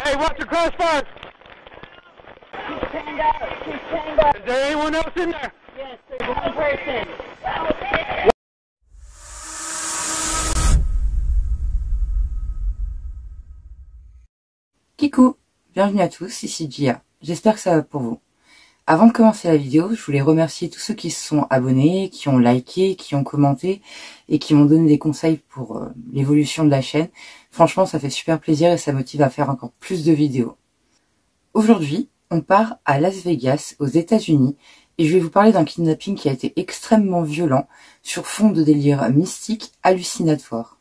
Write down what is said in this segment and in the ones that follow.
Hey, watch your crossfire! She's turned out. She's turned out. Is there anyone else in there? Yes, there's one person. Kikou, bienvenue à tous, ici Gia. J'espère que ça va pour vous. Avant de commencer la vidéo, je voulais remercier tous ceux qui se sont abonnés, qui ont liké, qui ont commenté et qui m'ont donné des conseils pour l'évolution de la chaîne. Franchement, ça fait super plaisir et ça motive à faire encore plus de vidéos. Aujourd'hui, on part à Las Vegas, aux États-Unis, et je vais vous parler d'un kidnapping qui a été extrêmement violent sur fond de délire mystique hallucinatoire.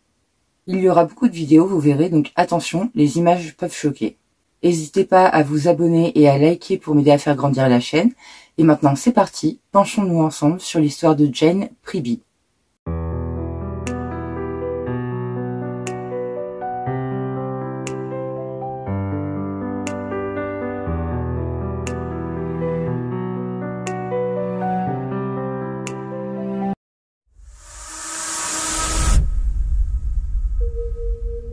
Il y aura beaucoup de vidéos, vous verrez, donc attention, les images peuvent choquer. N'hésitez pas à vous abonner et à liker pour m'aider à faire grandir la chaîne. Et maintenant, c'est parti, penchons-nous ensemble sur l'histoire de Jane Priby.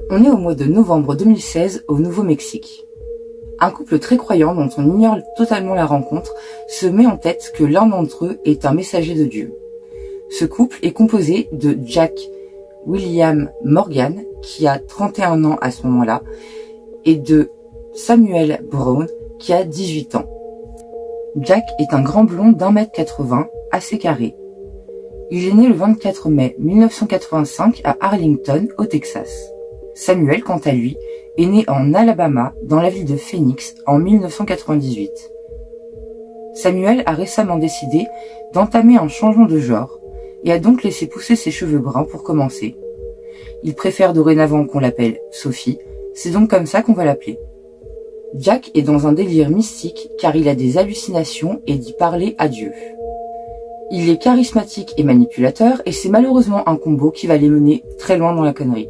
On est au mois de novembre 2016 au Nouveau-Mexique. Un couple très croyant dont on ignore totalement la rencontre se met en tête que l'un d'entre eux est un messager de Dieu. Ce couple est composé de Jack William Morgan, qui a 31 ans à ce moment-là, et de Samuel Brown, qui a 18 ans. Jack est un grand blond d'1,80 m, assez carré. Il est né le 24 mai 1985 à Arlington, au Texas. Samuel, quant à lui, est né en Alabama, dans la ville de Phoenix, en 1998. Samuel a récemment décidé d'entamer un changement de genre et a donc laissé pousser ses cheveux bruns pour commencer. Il préfère dorénavant qu'on l'appelle Sophie, c'est donc comme ça qu'on va l'appeler. Jack est dans un délire mystique car il a des hallucinations et dit parler à Dieu. Il est charismatique et manipulateur et c'est malheureusement un combo qui va les mener très loin dans la connerie.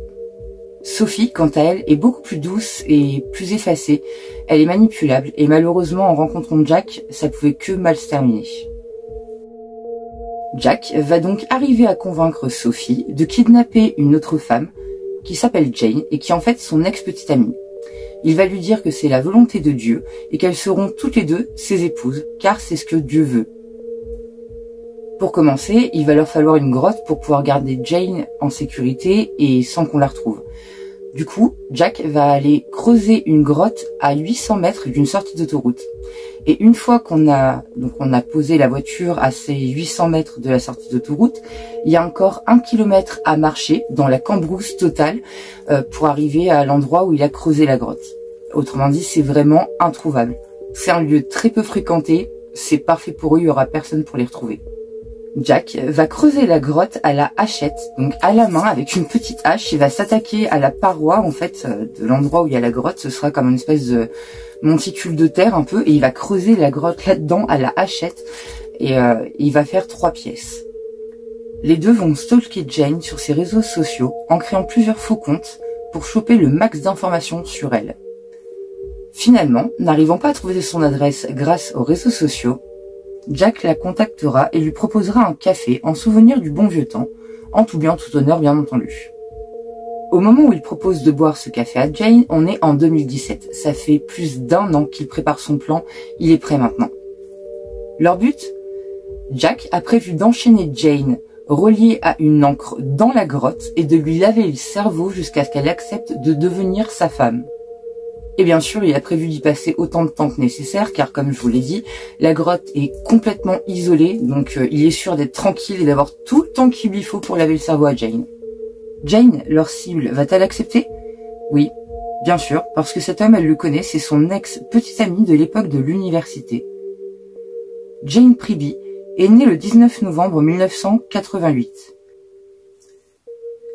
Sophie, quant à elle, est beaucoup plus douce et plus effacée. Elle est manipulable et malheureusement, en rencontrant Jack, ça pouvait que mal se terminer. Jack va donc arriver à convaincre Sophie de kidnapper une autre femme qui s'appelle Jane et qui est en fait son ex-petite amie. Il va lui dire que c'est la volonté de Dieu et qu'elles seront toutes les deux ses épouses, car c'est ce que Dieu veut. Pour commencer, il va leur falloir une grotte pour pouvoir garder Jane en sécurité et sans qu'on la retrouve. Du coup, Jack va aller creuser une grotte à 800 mètres d'une sortie d'autoroute. Et une fois qu'on a posé la voiture à ces 800 mètres de la sortie d'autoroute, il y a encore 1 kilomètre à marcher dans la cambrousse totale pour arriver à l'endroit où il a creusé la grotte. Autrement dit, c'est vraiment introuvable. C'est un lieu très peu fréquenté, c'est parfait pour eux, il n'y aura personne pour les retrouver. Jack va creuser la grotte à la hachette, donc à la main avec une petite hache. Il va s'attaquer à la paroi en fait de l'endroit où il y a la grotte. Ce sera comme une espèce de monticule de terre un peu, et il va creuser la grotte là-dedans à la hachette et il va faire 3 pièces. Les deux vont stalker Jane sur ses réseaux sociaux en créant plusieurs faux comptes pour choper le max d'informations sur elle. Finalement, n'arrivant pas à trouver son adresse grâce aux réseaux sociaux, Jack la contactera et lui proposera un café en souvenir du bon vieux temps, en tout bien, tout honneur bien entendu. Au moment où il propose de boire ce café à Jane, on est en 2017. Ça fait plus d'1 an qu'il prépare son plan, il est prêt maintenant. Leur but ? Jack a prévu d'enchaîner Jane, reliée à une ancre dans la grotte, et de lui laver le cerveau jusqu'à ce qu'elle accepte de devenir sa femme. Et bien sûr, il a prévu d'y passer autant de temps que nécessaire, car comme je vous l'ai dit, la grotte est complètement isolée, donc il est sûr d'être tranquille et d'avoir tout le temps qu'il lui faut pour laver le cerveau à Jane. Jane, leur cible, va-t-elle accepter ? Oui, bien sûr, parce que cet homme, elle le connaît, c'est son ex-petite amie de l'époque de l'université. Jane Priby est née le 19 novembre 1988.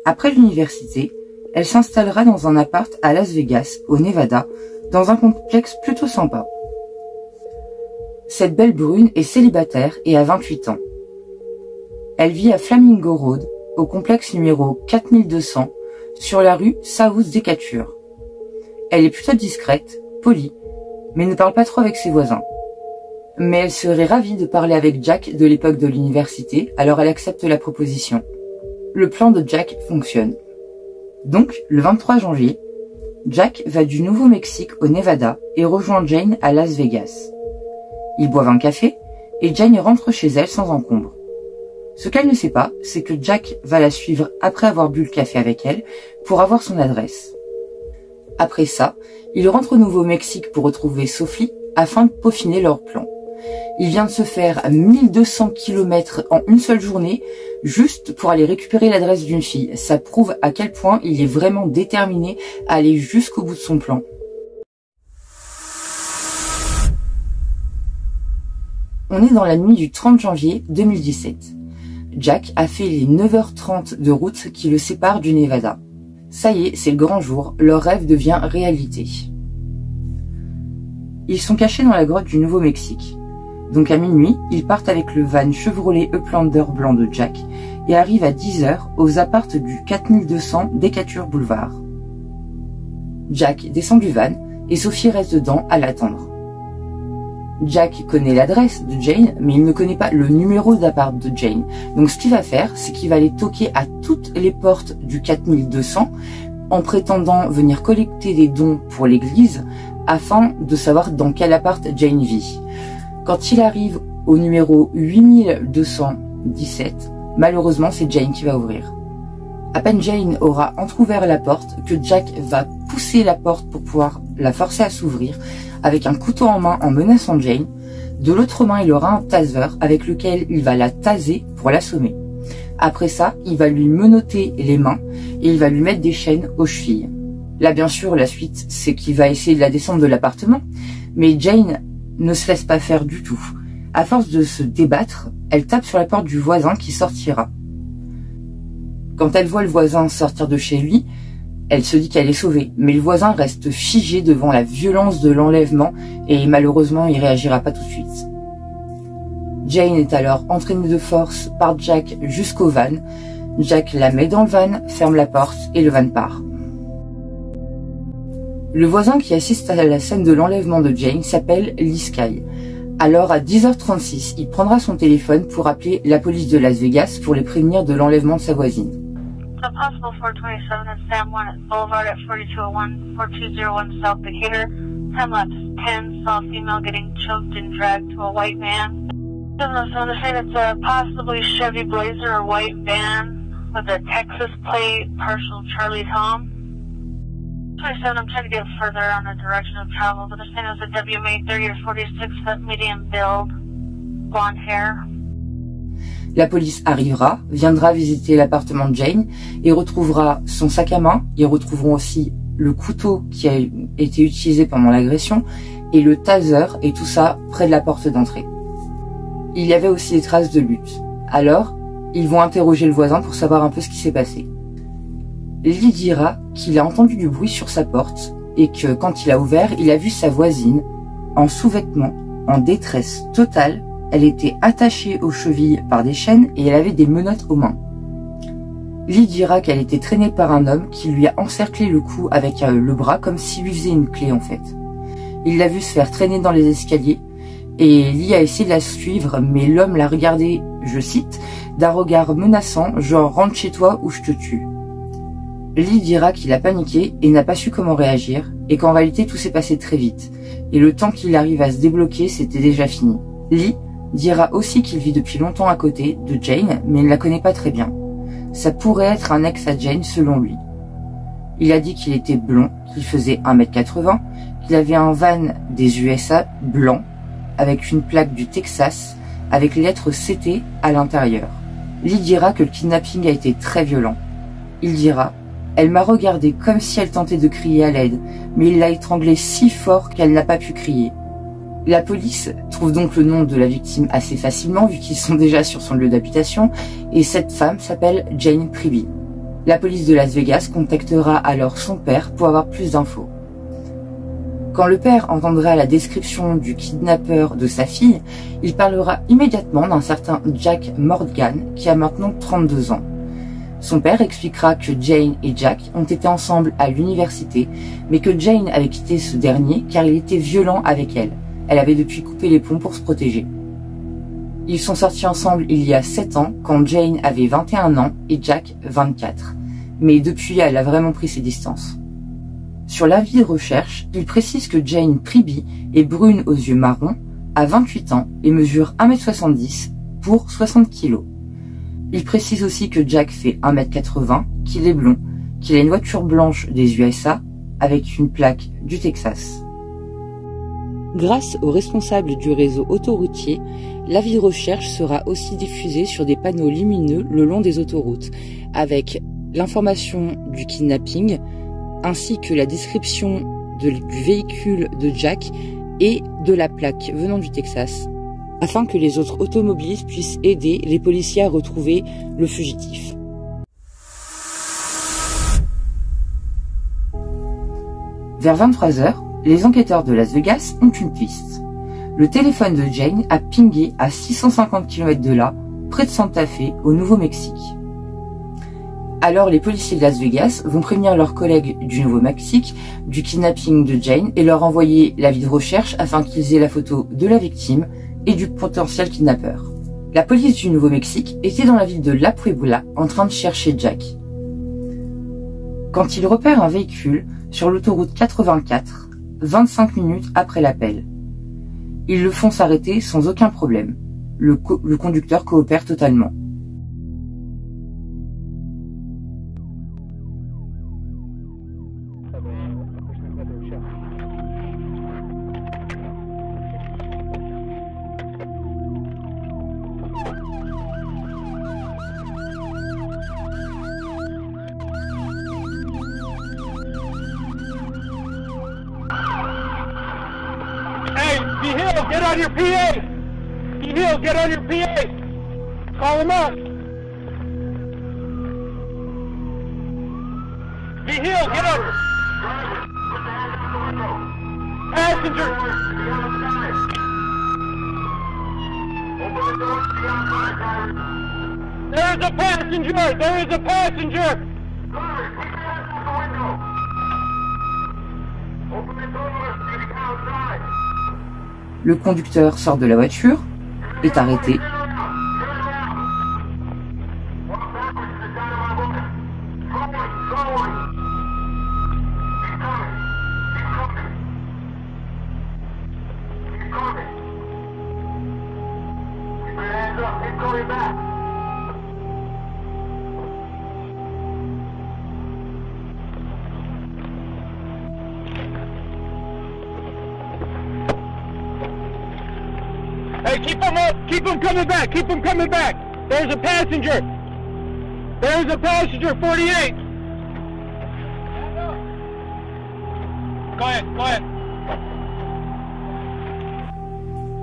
Après l'université, elle s'installera dans un appart à Las Vegas, au Nevada, dans un complexe plutôt sympa. Cette belle brune est célibataire et a 28 ans. Elle vit à Flamingo Road, au complexe numéro 4200, sur la rue South Decatur. Elle est plutôt discrète, polie, mais ne parle pas trop avec ses voisins. Mais elle serait ravie de parler avec Jack de l'époque de l'université, alors elle accepte la proposition. Le plan de Jack fonctionne. Donc, le 23 janvier, Jack va du Nouveau-Mexique au Nevada et rejoint Jane à Las Vegas. Ils boivent un café et Jane rentre chez elle sans encombre. Ce qu'elle ne sait pas, c'est que Jack va la suivre après avoir bu le café avec elle pour avoir son adresse. Après ça, il rentre au Nouveau-Mexique pour retrouver Sophie afin de peaufiner leur plan. Il vient de se faire 1200 km en une seule journée juste pour aller récupérer l'adresse d'une fille. Ça prouve à quel point il est vraiment déterminé à aller jusqu'au bout de son plan. On est dans la nuit du 30 janvier 2017. Jack a fait les 9h30 de route qui le séparent du Nevada. Ça y est, c'est le grand jour, leur rêve devient réalité. Ils sont cachés dans la grotte du Nouveau-Mexique. Donc à minuit, ils partent avec le van Chevrolet Uplander blanc de Jack et arrivent à 10h aux appartes du 4200 Decatur Boulevard. Jack descend du van et Sophie reste dedans à l'attendre. Jack connaît l'adresse de Jane, mais il ne connaît pas le numéro d'appart de Jane. Donc ce qu'il va faire, c'est qu'il va aller toquer à toutes les portes du 4200 en prétendant venir collecter des dons pour l'église afin de savoir dans quel appart Jane vit. Quand il arrive au numéro 8217, malheureusement c'est Jane qui va ouvrir. À peine Jane aura entrouvert la porte que Jack va pousser la porte pour pouvoir la forcer à s'ouvrir avec un couteau en main en menaçant Jane. De l'autre main, il aura un taser avec lequel il va la taser pour l'assommer. Après ça, il va lui menotter les mains et il va lui mettre des chaînes aux chevilles. Là, bien sûr, la suite, c'est qu'il va essayer de la descendre de l'appartement, mais Jane ne se laisse pas faire du tout. À force de se débattre, elle tape sur la porte du voisin qui sortira. Quand elle voit le voisin sortir de chez lui, elle se dit qu'elle est sauvée, mais le voisin reste figé devant la violence de l'enlèvement et malheureusement il réagira pas tout de suite. Jane est alors entraînée de force par Jack jusqu'au van. Jack la met dans le van, ferme la porte et le van part. Le voisin qui assiste à la scène de l'enlèvement de Jane s'appelle Lee Sky. Alors à 10h36, il prendra son téléphone pour appeler la police de Las Vegas pour les prévenir de l'enlèvement de sa voisine. The possible 427 at Sam 1 Boulevard at 4201, 4201 South Decatur. Time lapse 10, saw a female getting choked and dragged to a white van. Doesn't understand it's a possibly Chevy Blazer or white van with a Texas plate, partial Charlie Tom. 27, I'm trying to get further on the direction of travel, but understand it's a WMA 30 or 46 foot medium build, blonde hair. La police arrivera, viendra visiter l'appartement de Jane et retrouvera son sac à main. Ils retrouveront aussi le couteau qui a été utilisé pendant l'agression et le taser et tout ça près de la porte d'entrée. Il y avait aussi des traces de lutte. Alors, ils vont interroger le voisin pour savoir un peu ce qui s'est passé. Lee dira qu'il a entendu du bruit sur sa porte et que quand il a ouvert, il a vu sa voisine en sous-vêtements, en détresse totale. Elle était attachée aux chevilles par des chaînes et elle avait des menottes aux mains. Lee dira qu'elle était traînée par un homme qui lui a encerclé le cou avec le bras comme s'il lui faisait une clé en fait. Il l'a vue se faire traîner dans les escaliers et Lee a essayé de la suivre mais l'homme l'a regardée, je cite, d'un regard menaçant genre « rentre chez toi ou je te tue ». Lee dira qu'il a paniqué et n'a pas su comment réagir et qu'en réalité tout s'est passé très vite et le temps qu'il arrive à se débloquer c'était déjà fini. Lee dira aussi qu'il vit depuis longtemps à côté de Jane, mais il ne la connaît pas très bien. Ça pourrait être un ex à Jane selon lui. Il a dit qu'il était blond, qu'il faisait 1m80, qu'il avait un van des USA blanc, avec une plaque du Texas, avec les lettres CT à l'intérieur. Lee dira que le kidnapping a été très violent. Il dira « Elle m'a regardé comme si elle tentait de crier à l'aide, mais il l'a étranglée si fort qu'elle n'a pas pu crier. » La police trouve donc le nom de la victime assez facilement vu qu'ils sont déjà sur son lieu d'habitation et cette femme s'appelle Jane Priby. La police de Las Vegas contactera alors son père pour avoir plus d'infos. Quand le père entendra la description du kidnappeur de sa fille, il parlera immédiatement d'un certain Jack Morgan qui a maintenant 32 ans. Son père expliquera que Jane et Jack ont été ensemble à l'université, mais que Jane avait quitté ce dernier car il était violent avec elle. Elle avait depuis coupé les ponts pour se protéger. Ils sont sortis ensemble il y a 7 ans, quand Jane avait 21 ans et Jack 24. Mais depuis, elle a vraiment pris ses distances. Sur l'avis de recherche, il précise que Jane Priby est brune aux yeux marrons, a 28 ans et mesure 1m70 pour 60 kg. Il précise aussi que Jack fait 1m80, qu'il est blond, qu'il a une voiture blanche des USA avec une plaque du Texas. Grâce aux responsables du réseau autoroutier, l'avis de recherche sera aussi diffusé sur des panneaux lumineux le long des autoroutes, avec l'information du kidnapping, ainsi que la description du véhicule de Jack et de la plaque venant du Texas, afin que les autres automobilistes puissent aider les policiers à retrouver le fugitif. Vers 23 h, les enquêteurs de Las Vegas ont une piste. Le téléphone de Jane a pingé à 650 km de là, près de Santa Fe, au Nouveau-Mexique. Alors les policiers de Las Vegas vont prévenir leurs collègues du Nouveau-Mexique du kidnapping de Jane et leur envoyer l'avis de recherche afin qu'ils aient la photo de la victime et du potentiel kidnappeur. La police du Nouveau-Mexique était dans la ville de La Puebla en train de chercher Jack. Quand ils repèrent un véhicule sur l'autoroute 84, 25 minutes après l'appel, ils le font s'arrêter sans aucun problème. Le conducteur coopère totalement. Hill, get on your PA! Hill, get on your PA! Call him up! Hill, get on! Passenger! There is a passenger! There is a passenger! Le conducteur sort de la voiture, est arrêté. Hey, keep them up! Keep them coming back! Keep them coming back! There's a passenger! There's a passenger, 48! Go ahead, go ahead.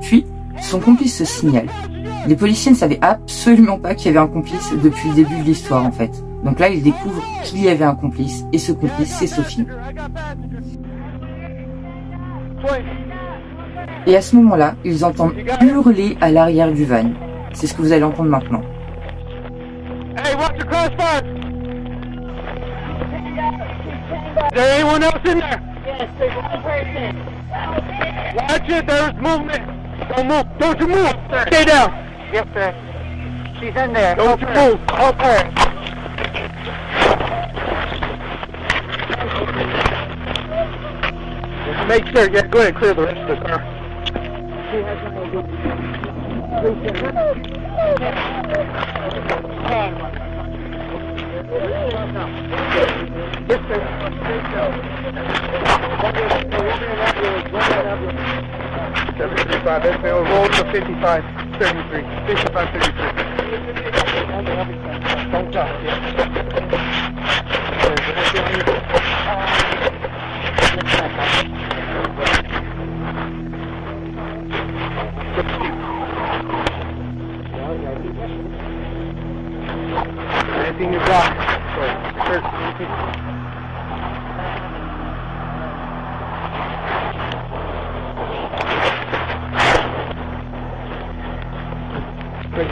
Puis, son complice se signale. Les policiers ne savaient absolument pas qu'il y avait un complice depuis le début de l'histoire, en fait. Donc là, ils découvrent qu'il y avait un complice, et ce complice, c'est Sophie. Et à ce moment-là, ils entendent hurler à l'arrière du van. C'est ce que vous allez entendre maintenant. Hey, watch the crossfire! Is there anyone else in there? Yes, there's one person. Watch it, there's movement. Don't move, don't you move. Stay down. Yes, sir. She's in there. Don't you move. Help her. Just make sure, yeah, go ahead, clear the rest of the car. That's been rolled to 55, 33, 55, 33. Don't stop, anything you got. So,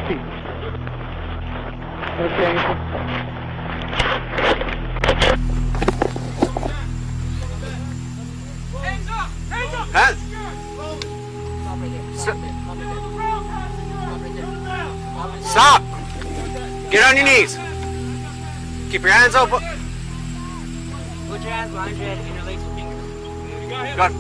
feet. Okay. Hands. Stop. Get on your knees. Keep your hands up. Put your hands behind your head, interlace your fingers. Got it.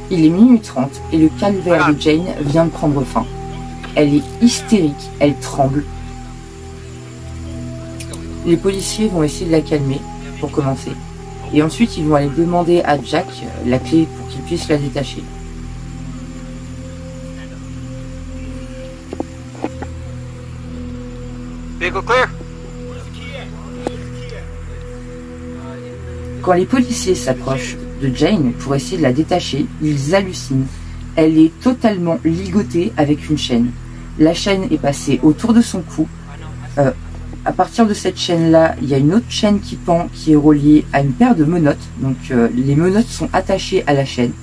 Il est minuit 30 et le calvaire de Jane vient de prendre fin. Elle est hystérique, elle tremble. Les policiers vont essayer de la calmer pour commencer. Et ensuite, ils vont aller demander à Jack la clé pour qu'il puisse la détacher. Vehicle clear. Quand les policiers s'approchent de Jane pour essayer de la détacher, ils hallucinent. Elle est totalement ligotée avec une chaîne. La chaîne est passée autour de son cou. À partir de cette chaîne-là, il y a une autre chaîne qui pend, qui est reliée à une paire de menottes. Donc les menottes sont attachées à la chaîne.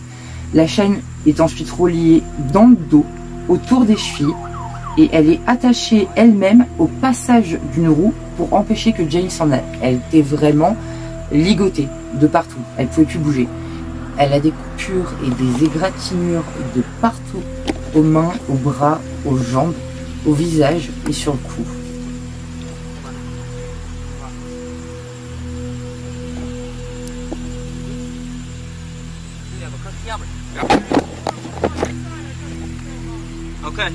La chaîne est ensuite reliée dans le dos, autour des chevilles. Et elle est attachée elle-même au passage d'une roue pour empêcher que Jane s'en aille. Elle était vraiment ligotée de partout. Elle ne pouvait plus bouger. Elle a des coupures et des égratignures de partout. Aux mains, aux bras, aux jambes, au visage et sur le cou. Okay.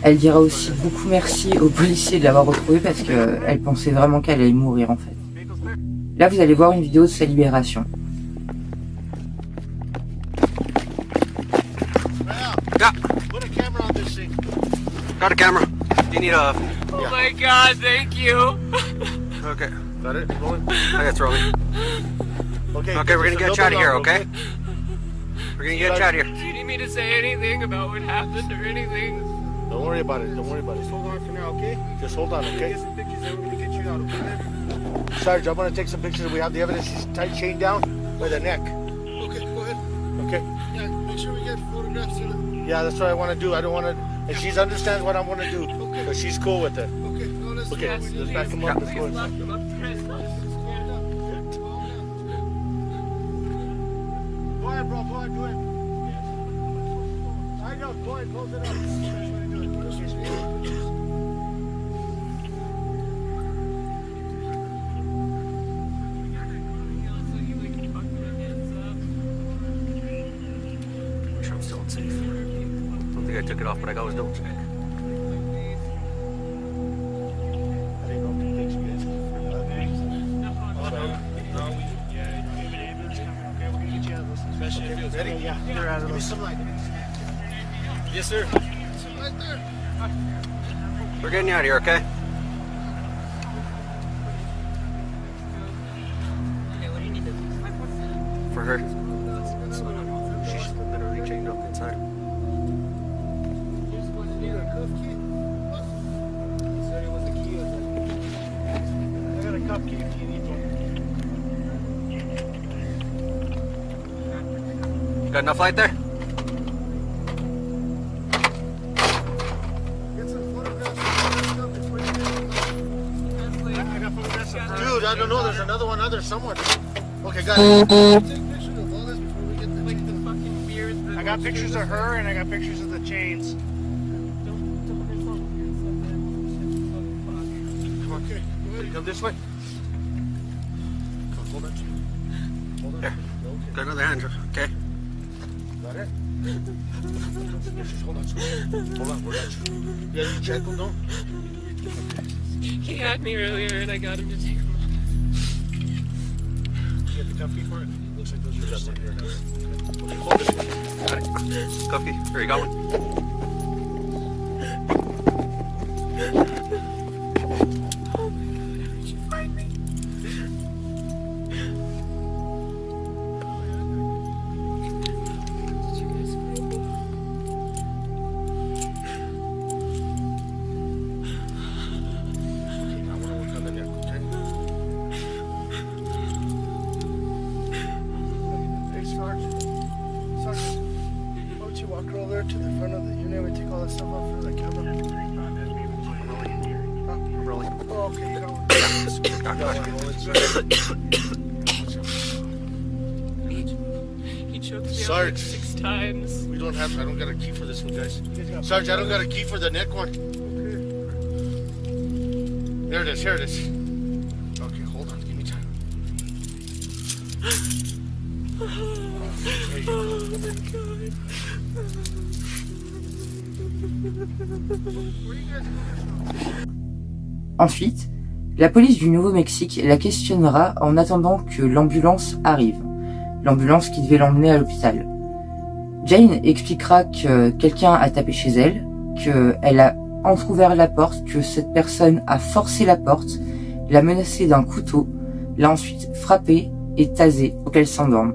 Elle dira aussi beaucoup merci aux policiers de l'avoir retrouvée parce qu'elle pensait vraiment qu'elle allait mourir en fait. Là vous allez voir une vidéo de sa libération. Put a camera on this thing. Got a camera. You need a... Oh my god, thank you. Okay. Got it? Rolling? I got rolling. Okay. Okay, we're gonna get you out of here, okay? We're gonna get you out of here. Do you need me to say anything about what happened or anything? Don't worry about it. Don't worry about it. Just hold on for now, okay? Just hold on, okay? Get some pictures and we're gonna get you out, okay? Sarge, I'm gonna take some pictures. We have the evidence. She's tight chained down by the neck. Okay, go ahead. Okay? Yeah, make sure we get photographs of it. Yeah, that's what I want to do. I don't want to... And she understands what I'm going to do. Okay. So she's cool with it. Okay, no, let's Okay, let's back him up. Let's go inside. Go ahead, bro. Go ahead, do it. I know. Go ahead, close it up. Make sure I'm still safe. Don't think I took it off, but I always double check. I didn't know if it takes you guys for that. Ready? Yeah. You're out of this. Give me some light. Yes, sir. Right there. We're getting you out of here, okay? For her. She's literally chained up inside. I got a cup key if you need one. Got enough light there? Get some photographs of this stuff before you get I got photographs of Dude, I don't know. There's another one other somewhere. Okay, got it. Take pictures of all this before we get the fucking beard. I got pictures of her and I got pictures of the chains. Come on. Okay, go ahead. Come this way. Come, hold that. Hold on. Here. Okay. Got another hand, okay? Got it? Just hold on. Hold on, we're got you. Yeah, you check them, don't? He had me earlier and I got him to take him off. You have the cuff key for it? Looks like those are just in here now. Okay, hold this one. Got it. Cuff key. Here you got one. To the front of the unit, we take all that stuff off for the camera. Rolling. Oh, okay, you got one. You got one. choked me out Sarge. like 6 times. We don't have. I don't got a key for this one, guys. Sarge, I don't got a key for the neck one. Here it is. Here it is. Okay, hold on. Give me time. There you go. Oh my god. Ensuite, la police du Nouveau-Mexique la questionnera en attendant que l'ambulance arrive. L'ambulance qui devait l'emmener à l'hôpital. Jane expliquera que quelqu'un a tapé chez elle, qu'elle a entrouvert la porte, que cette personne a forcé la porte, l'a menacée d'un couteau, l'a ensuite frappée et tasée pour qu'elle s'endorme.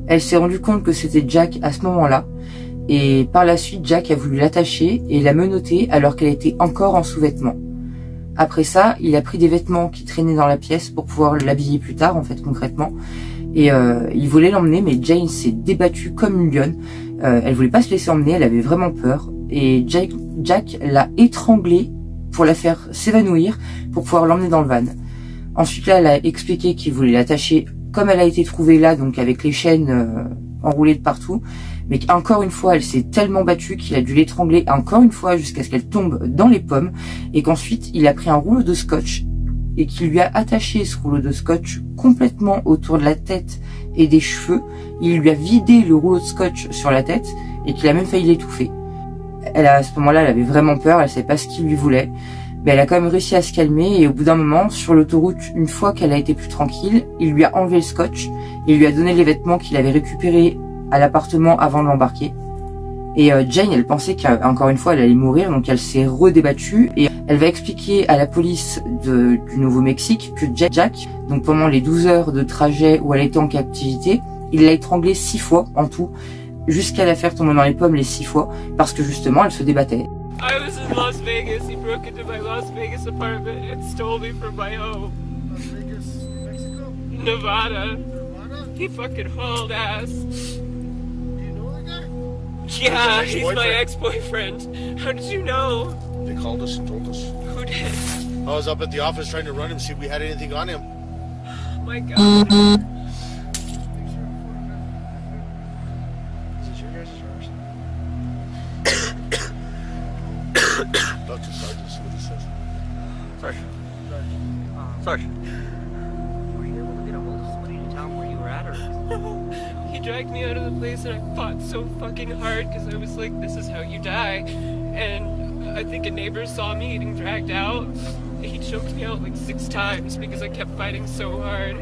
Elle s'est rendue compte que c'était Jack à ce moment-là, et par la suite Jack a voulu l'attacher et la menotter alors qu'elle était encore en sous-vêtements. Après ça, il a pris des vêtements qui traînaient dans la pièce pour pouvoir l'habiller plus tard, en fait, concrètement. Et il voulait l'emmener, mais Jane s'est débattue comme une lionne. Elle voulait pas se laisser emmener, elle avait vraiment peur. Et Jack l'a étranglée pour la faire s'évanouir, pour pouvoir l'emmener dans le van. Ensuite, là, elle a expliqué qu'il voulait l'attacher comme elle a été trouvée là, donc avec les chaînes enroulées de partout. Mais encore une fois, elle s'est tellement battue qu'il a dû l'étrangler encore une fois jusqu'à ce qu'elle tombe dans les pommes. Et qu'ensuite, il a pris un rouleau de scotch et qu'il lui a attaché ce rouleau de scotch complètement autour de la tête et des cheveux. Il lui a vidé le rouleau de scotch sur la tête et qu'il a même failli l'étouffer. À ce moment-là, elle avait vraiment peur, elle savait pas ce qu'il lui voulait. Mais elle a quand même réussi à se calmer et au bout d'un moment, sur l'autoroute, une fois qu'elle a été plus tranquille, il lui a enlevé le scotch et il lui a donné les vêtements qu'il avait récupérés à l'appartement avant de l'embarquer. Et Jane, elle pensait qu'encore une fois, elle allait mourir, donc elle s'est redébattue et elle va expliquer à la police du Nouveau-Mexique que Jack, donc pendant les 12 heures de trajet où elle était en captivité, il l'a étranglée 6 fois en tout, jusqu'à la faire tomber dans les pommes les 6 fois, parce que justement, elle se débattait. I was in Las Vegas. He broke into my Las Vegas apartment and stole me from my home. Las Vegas, Mexico? Nevada. Nevada? He fucking hauled ass. Do you know that guy? Yeah, His he's my ex-boyfriend. ex-boyfriend. How did you know? They called us and told us. Who did? I was up at the office trying to run him, see if we had anything on him. Oh my god. Is this your guys' yours? Dr. Sargent, see what he says. Sarge. Sarge. Were you able to get a hold of somebody to tell him where you were at, or? He dragged me out of the place and I fought so fucking hard because I was like, this is how you die. And I think a neighbor saw me getting dragged out. He choked me out like 6 times because I kept fighting so hard.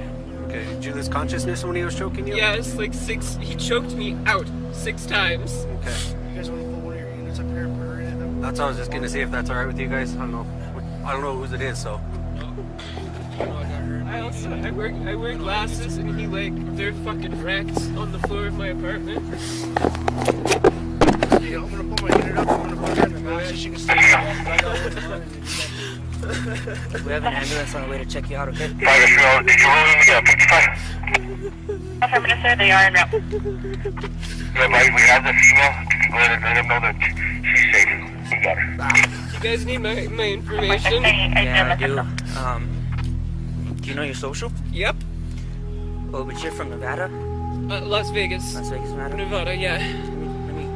Okay, did you lose consciousness when he was choking you? Yes, like 6. He choked me out 6 times. Okay. You guys want to pull one of your units up here and put her in it? That's what I was just gonna see if that's alright with you guys. I don't know whose it is, so. I wear glasses and they're fucking wrecked on the floor of my apartment. Yeah, I'm gonna pull my unit up. I'm gonna put her in the back so she can stay right out in the front. We have an ambulance on the way to check you out, okay? Affirmative, sir. They are en route. We have the female. Let him know that she's safe. We got her. You guys need my information? Yeah, I do. Do you know your social? Yep. Oh, but you're from Nevada? Las Vegas. Las Vegas, Nevada? Nevada, yeah. Let me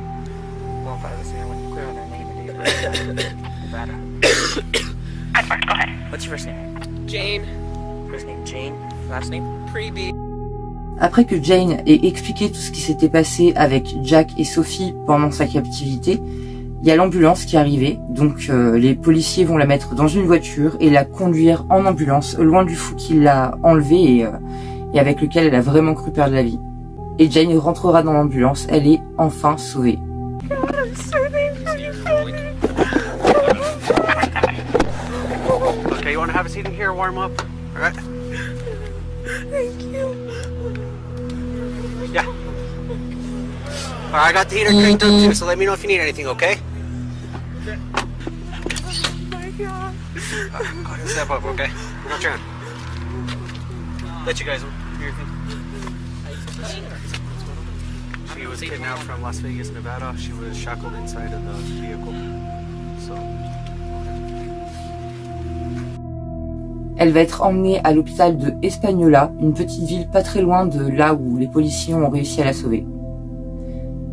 qualify this here. When clear on that name and date. Nevada. Go ahead. What's your first name? Jane. First name Jane. Last name? Pre-B. Après que Jane ait expliqué tout ce qui s'était passé avec Jack et Sophie pendant sa captivité, il y a l'ambulance qui est arrivée, donc les policiers vont la mettre dans une voiture et la conduire en ambulance, loin du fou qui l'a enlevée et avec lequel elle a vraiment cru perdre la vie. Et Jane rentrera dans l'ambulance, elle est enfin sauvée. Okay, you want to have a seat in here, warm up? All right. Thank you. Yeah. All right, I got the heater cranked up too, so let me know if you need anything, okay? Oh my god. Go ahead and step up, okay? Not your hand. Let you guys do your thing. She was kidnapped from Las Vegas, Nevada. She was shackled inside of the vehicle. So. Elle va être emmenée à l'hôpital de Espagnola, une petite ville pas très loin de là où les policiers ont réussi à la sauver.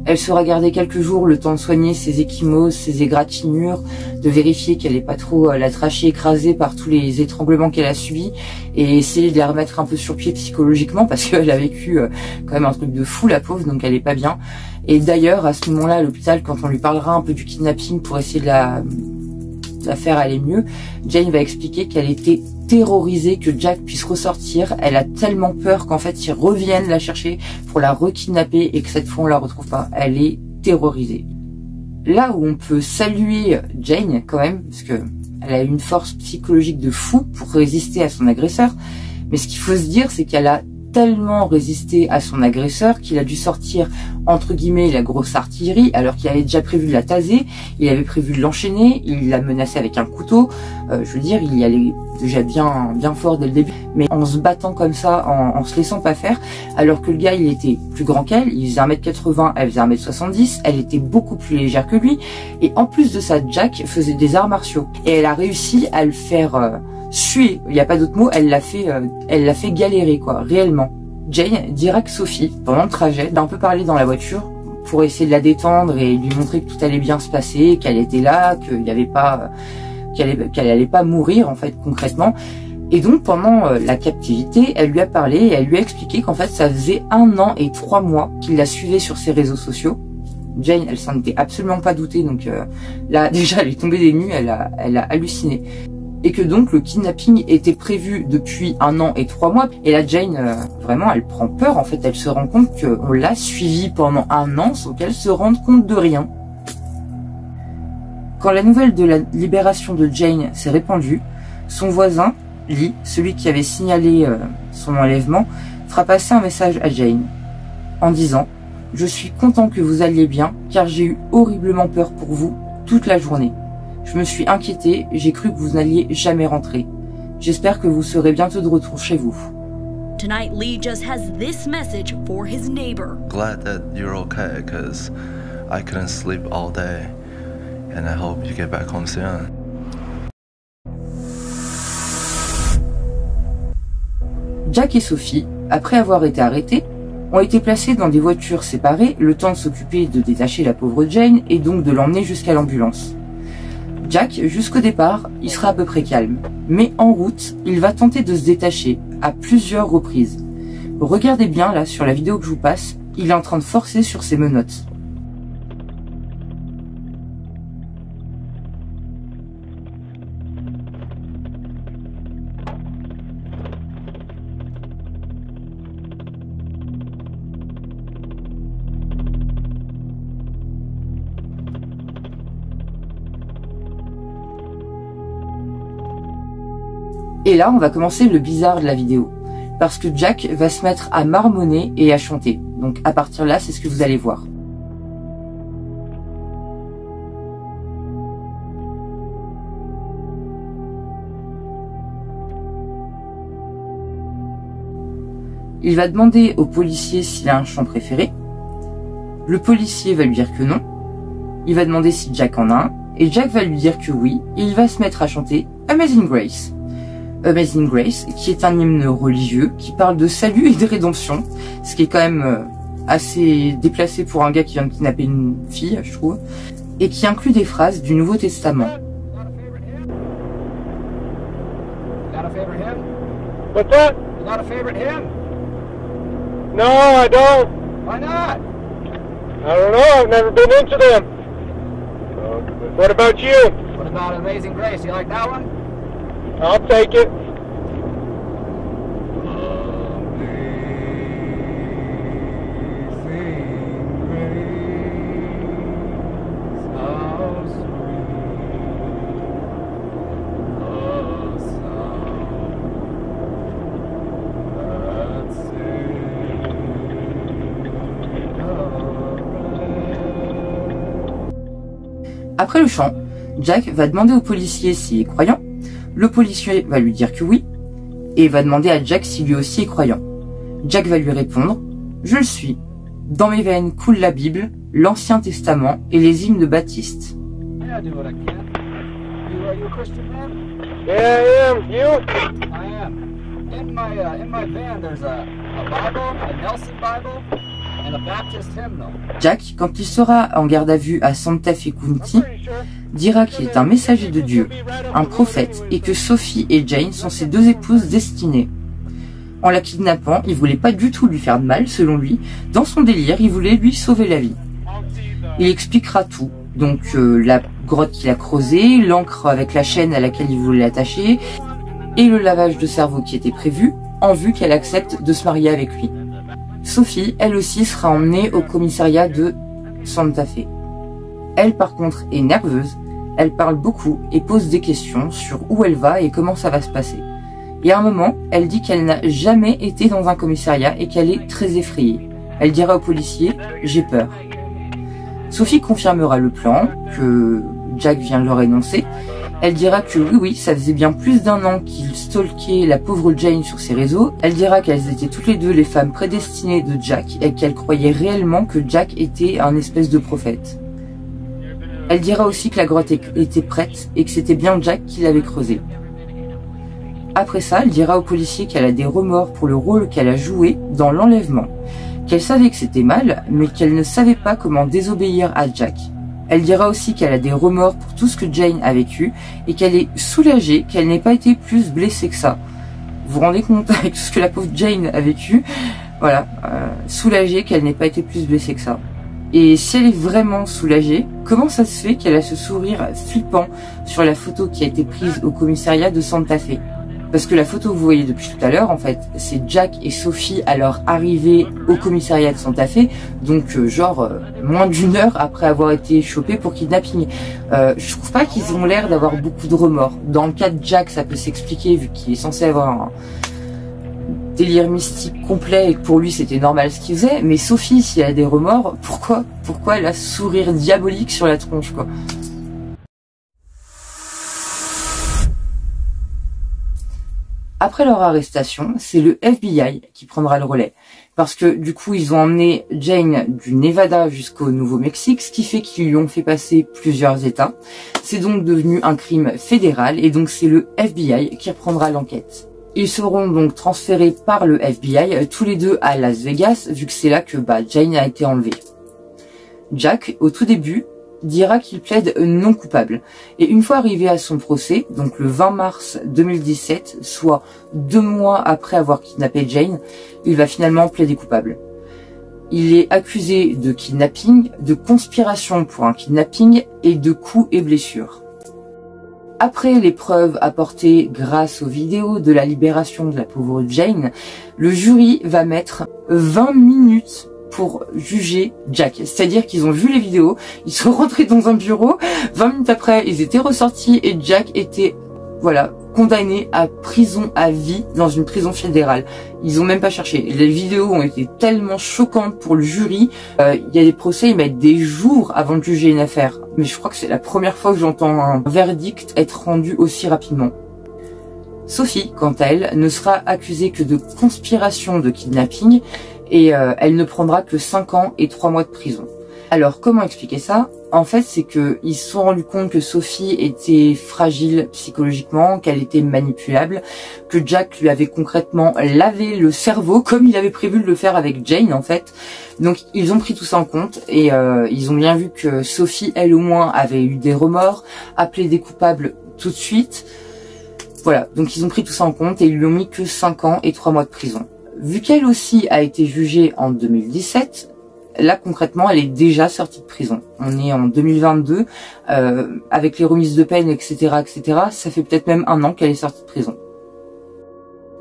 Elle sera gardée quelques jours, le temps de soigner ses ecchymoses, ses égratignures, de vérifier qu'elle n'est pas trop la trachée écrasée par tous les étranglements qu'elle a subis et essayer de la remettre un peu sur pied psychologiquement parce qu'elle a vécu quand même un truc de fou, la pauvre, donc elle est pas bien. Et d'ailleurs, à ce moment-là, à l'hôpital, quand on lui parlera un peu du kidnapping pour essayer de la faire aller mieux, Jane va expliquer qu'elle était terrorisée que Jack puisse ressortir. Elle a tellement peur qu'en fait ils reviennent la chercher pour la re-kidnapper et que cette fois on la retrouve pas. Elle est terrorisée. Là où on peut saluer Jane quand même, parce que elle a une force psychologique de fou pour résister à son agresseur, mais ce qu'il faut se dire c'est qu'elle a tellement résisté à son agresseur qu'il a dû sortir entre guillemets la grosse artillerie alors qu'il avait déjà prévu de la taser, il avait prévu de l'enchaîner, il l'a menacé avec un couteau, je veux dire il y allait déjà bien fort dès le début, mais en se battant comme ça, en se laissant pas faire, alors que le gars il était plus grand qu'elle, il faisait 1m80, elle faisait 1m70, elle était beaucoup plus légère que lui, et en plus de ça Jack faisait des arts martiaux, et elle a réussi à le faire suer, il n'y a pas d'autre mot, elle l'a fait galérer quoi, réellement. Jane dira que Sophie, pendant le trajet, d'un peu parler dans la voiture pour essayer de la détendre et lui montrer que tout allait bien se passer, qu'elle était là, qu'il n'y avait pas, qu'elle allait pas mourir en fait concrètement. Et donc pendant la captivité, elle lui a parlé et elle lui a expliqué qu'en fait ça faisait 1 an et 3 mois qu'il la suivait sur ses réseaux sociaux. Jane, elle s'en était absolument pas doutée, donc là déjà elle est tombée des nues, elle a halluciné. Et que donc le kidnapping était prévu depuis 1 an et 3 mois. Et là Jane, vraiment, elle prend peur. En fait, elle se rend compte qu'on l'a suivie pendant 1 an sans qu'elle se rende compte de rien. Quand la nouvelle de la libération de Jane s'est répandue, son voisin, Lee, celui qui avait signalé son enlèvement, fera passer un message à Jane en disant « Je suis content que vous alliez bien car j'ai eu horriblement peur pour vous toute la journée. Je me suis inquiété, j'ai cru que vous n'alliez jamais rentrer. J'espère que vous serez bientôt de retour chez vous. » Tonight, Lee just has this message for his neighbor. Glad that you're okay, because I couldn't sleep all day, and I hope you get back home soon. Jack et Sophie, après avoir été arrêtés, ont été placés dans des voitures séparées, le temps de s'occuper de détacher la pauvre Jane et donc de l'emmener jusqu'à l'ambulance. Jack, jusqu'au départ, il sera à peu près calme, mais en route, il va tenter de se détacher à plusieurs reprises. Regardez bien là sur la vidéo que je vous passe, il est en train de forcer sur ses menottes. Et là, on va commencer le bizarre de la vidéo, parce que Jack va se mettre à marmonner et à chanter. Donc à partir de là, c'est ce que vous allez voir. Il va demander au policier s'il a un chant préféré. Le policier va lui dire que non. Il va demander si Jack en a un, et Jack va lui dire que oui, et il va se mettre à chanter Amazing Grace. Amazing Grace, qui est un hymne religieux qui parle de salut et de rédemption, ce qui est quand même assez déplacé pour un gars qui vient de kidnapper une fille, je trouve, et qui inclut des phrases du Nouveau Testament. What's that? Not a favorite hymn? No, I don't. Why not? I don't know. I've never been into them. What about you? What about Amazing Grace? You like that one? I'll take it. Après le chant, Jack va demander au policier s'il est croyant. Le policier va lui dire que oui, et va demander à Jack si lui aussi est croyant. Jack va lui répondre « Je le suis. Dans mes veines coule la Bible, l'Ancien Testament et les hymnes de Baptiste. » Are you a Christian man? Yeah, I am. You? I am. In my van, there's a Bible, a Nelson Bible, and a Baptist hymnal. Jack, quand il sera en garde à vue à Santa Fe County, dira qu'il est un messager de Dieu, un prophète, et que Sophie et Jane sont ses deux épouses destinées. En la kidnappant, il voulait pas du tout lui faire de mal, selon lui. Dans son délire, il voulait lui sauver la vie. Il expliquera tout. Donc la grotte qu'il a creusée, l'encre avec la chaîne à laquelle il voulait l'attacher, et le lavage de cerveau qui était prévu, en vue qu'elle accepte de se marier avec lui. Sophie, elle aussi, sera emmenée au commissariat de Santa Fe. Elle, par contre, est nerveuse, elle parle beaucoup et pose des questions sur où elle va et comment ça va se passer. Et à un moment, elle dit qu'elle n'a jamais été dans un commissariat et qu'elle est très effrayée. Elle dira au policier « J'ai peur ». Sophie confirmera le plan que Jack vient de leur énoncer. Elle dira que oui, ça faisait bien plus d'1 an qu'il stalkait la pauvre Jane sur ses réseaux. Elle dira qu'elles étaient toutes les deux les femmes prédestinées de Jack et qu'elle croyait réellement que Jack était un espèce de prophète. Elle dira aussi que la grotte était prête et que c'était bien Jack qui l'avait creusée. Après ça, elle dira au policier qu'elle a des remords pour le rôle qu'elle a joué dans l'enlèvement, qu'elle savait que c'était mal, mais qu'elle ne savait pas comment désobéir à Jack. Elle dira aussi qu'elle a des remords pour tout ce que Jane a vécu et qu'elle est soulagée qu'elle n'ait pas été plus blessée que ça. Vous vous rendez compte avec tout ce que la pauvre Jane a vécu? Voilà, soulagée qu'elle n'ait pas été plus blessée que ça. Et si elle est vraiment soulagée, comment ça se fait qu'elle a ce sourire flippant sur la photo qui a été prise au commissariat de Santa Fe? Parce que la photo que vous voyez depuis tout à l'heure, en fait, c'est Jack et Sophie à leur arrivée au commissariat de Santa Fe, donc moins d'1 heure après avoir été chopés pour kidnapping. Je trouve pas qu'ils ont l'air d'avoir beaucoup de remords. Dans le cas de Jack, ça peut s'expliquer vu qu'il est censé avoir un délire mystique complet et que pour lui c'était normal ce qu'il faisait. Mais Sophie, si elle a des remords, pourquoi elle a ce sourire diabolique sur la tronche, quoi? Après leur arrestation, c'est le FBI qui prendra le relais. Parce que du coup, ils ont emmené Jane du Nevada jusqu'au Nouveau-Mexique, ce qui fait qu'ils lui ont fait passer plusieurs États. C'est donc devenu un crime fédéral et donc c'est le FBI qui reprendra l'enquête. Ils seront donc transférés par le FBI tous les deux à Las Vegas, vu que c'est là que Jane a été enlevée. Jack, au tout début, dira qu'il plaide non coupable. Et une fois arrivé à son procès, donc le 20 mars 2017, soit 2 mois après avoir kidnappé Jane, il va finalement plaider coupable. Il est accusé de kidnapping, de conspiration pour un kidnapping et de coups et blessures. Après les preuves apportées grâce aux vidéos de la libération de la pauvre Jane, le jury va mettre 20 minutes pour juger Jack. C'est-à-dire qu'ils ont vu les vidéos, ils sont rentrés dans un bureau, 20 minutes après, ils étaient ressortis et Jack était, condamné à prison à vie dans une prison fédérale. Ils ont même pas cherché. Les vidéos ont été tellement choquantes pour le jury. Il y a des procès, ils mettent des jours avant de juger une affaire. Mais je crois que c'est la première fois que j'entends un verdict être rendu aussi rapidement. Sophie, quant à elle, ne sera accusée que de conspiration de kidnapping et elle ne prendra que 5 ans et 3 mois de prison. Alors, comment expliquer ça? En fait, c'est que ils se sont rendus compte que Sophie était fragile psychologiquement, qu'elle était manipulable, que Jack lui avait concrètement lavé le cerveau comme il avait prévu de le faire avec Jane, en fait. Donc, ils ont pris tout ça en compte et ils ont bien vu que Sophie, elle au moins, avait eu des remords, appelé des coupables tout de suite. Voilà, donc ils ont pris tout ça en compte et ils lui ont mis que 5 ans et 3 mois de prison. Vu qu'elle aussi a été jugée en 2017, là concrètement elle est déjà sortie de prison. On est en 2022, avec les remises de peine, etc., ça fait peut-être même 1 an qu'elle est sortie de prison.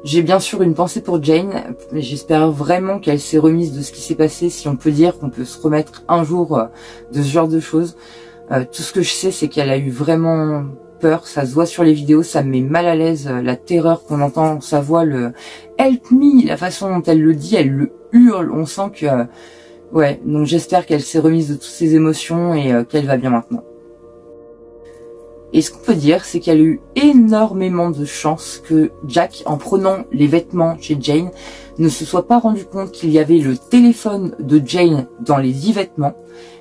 J'ai bien sûr une pensée pour Jane, mais j'espère vraiment qu'elle s'est remise de ce qui s'est passé, si on peut dire qu'on peut se remettre un jour de ce genre de choses. Tout ce que je sais, c'est qu'elle a eu vraiment peur, ça se voit sur les vidéos, ça me met mal à l'aise, la terreur qu'on entend dans sa voix, le « help me », la façon dont elle le dit, elle le hurle, on sent que... ouais, donc j'espère qu'elle s'est remise de toutes ses émotions et qu'elle va bien maintenant. Et ce qu'on peut dire, c'est qu'elle a eu énormément de chance que Jack, en prenant les vêtements chez Jane, ne se soit pas rendu compte qu'il y avait le téléphone de Jane dans les 10 vêtements,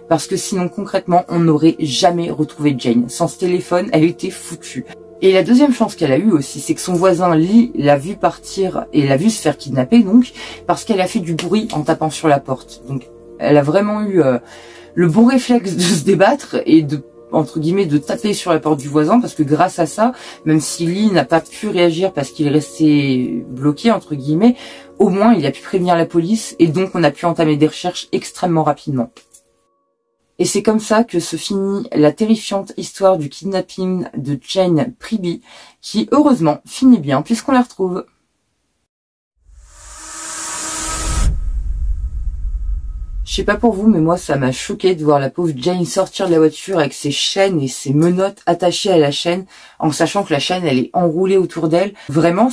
Parce que sinon, concrètement, on n'aurait jamais retrouvé Jane. Sans ce téléphone, elle était foutue. Et la deuxième chance qu'elle a eue aussi, c'est que son voisin Lee l'a vu partir et l'a vu se faire kidnapper, donc, parce qu'elle a fait du bruit en tapant sur la porte. Donc, elle a vraiment eu le bon réflexe de se débattre et de, entre guillemets, de taper sur la porte du voisin, parce que grâce à ça, même si Lee n'a pas pu réagir parce qu'il est resté bloqué, entre guillemets, au moins il a pu prévenir la police et donc on a pu entamer des recherches extrêmement rapidement. Et c'est comme ça que se finit la terrifiante histoire du kidnapping de Jane Priby, qui heureusement finit bien puisqu'on la retrouve. Je sais pas pour vous, mais moi ça m'a choqué de voir la pauvre Jane sortir de la voiture avec ses chaînes et ses menottes attachées à la chaîne, en sachant que la chaîne elle est enroulée autour d'elle. Vraiment,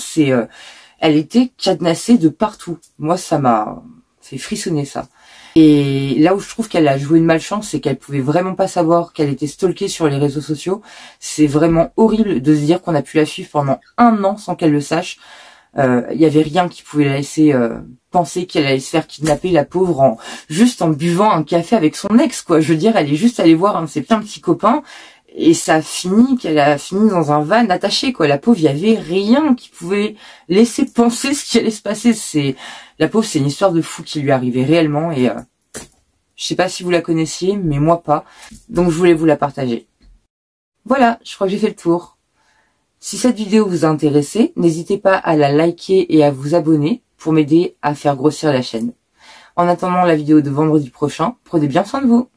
elle était cadenassée de partout. Moi ça m'a fait frissonner ça. Et là où je trouve qu'elle a joué une malchance, c'est qu'elle pouvait vraiment pas savoir qu'elle était stalkée sur les réseaux sociaux. C'est vraiment horrible de se dire qu'on a pu la suivre pendant 1 an sans qu'elle le sache. Il y avait rien qui pouvait la laisser penser qu'elle allait se faire kidnapper, la pauvre, juste en buvant un café avec son ex, quoi. Je veux dire, elle est juste allée voir un de ses plein petits copains et ça a fini qu'elle a fini dans un van attaché, quoi. La pauvre, il y avait rien qui pouvait laisser penser ce qui allait se passer. La pauvre, c'est une histoire de fou qui lui arrivait réellement et je sais pas si vous la connaissiez, mais moi pas. Donc je voulais vous la partager. Voilà, je crois que j'ai fait le tour. Si cette vidéo vous a intéressé, n'hésitez pas à la liker et à vous abonner pour m'aider à faire grossir la chaîne. En attendant la vidéo de vendredi prochain, prenez bien soin de vous.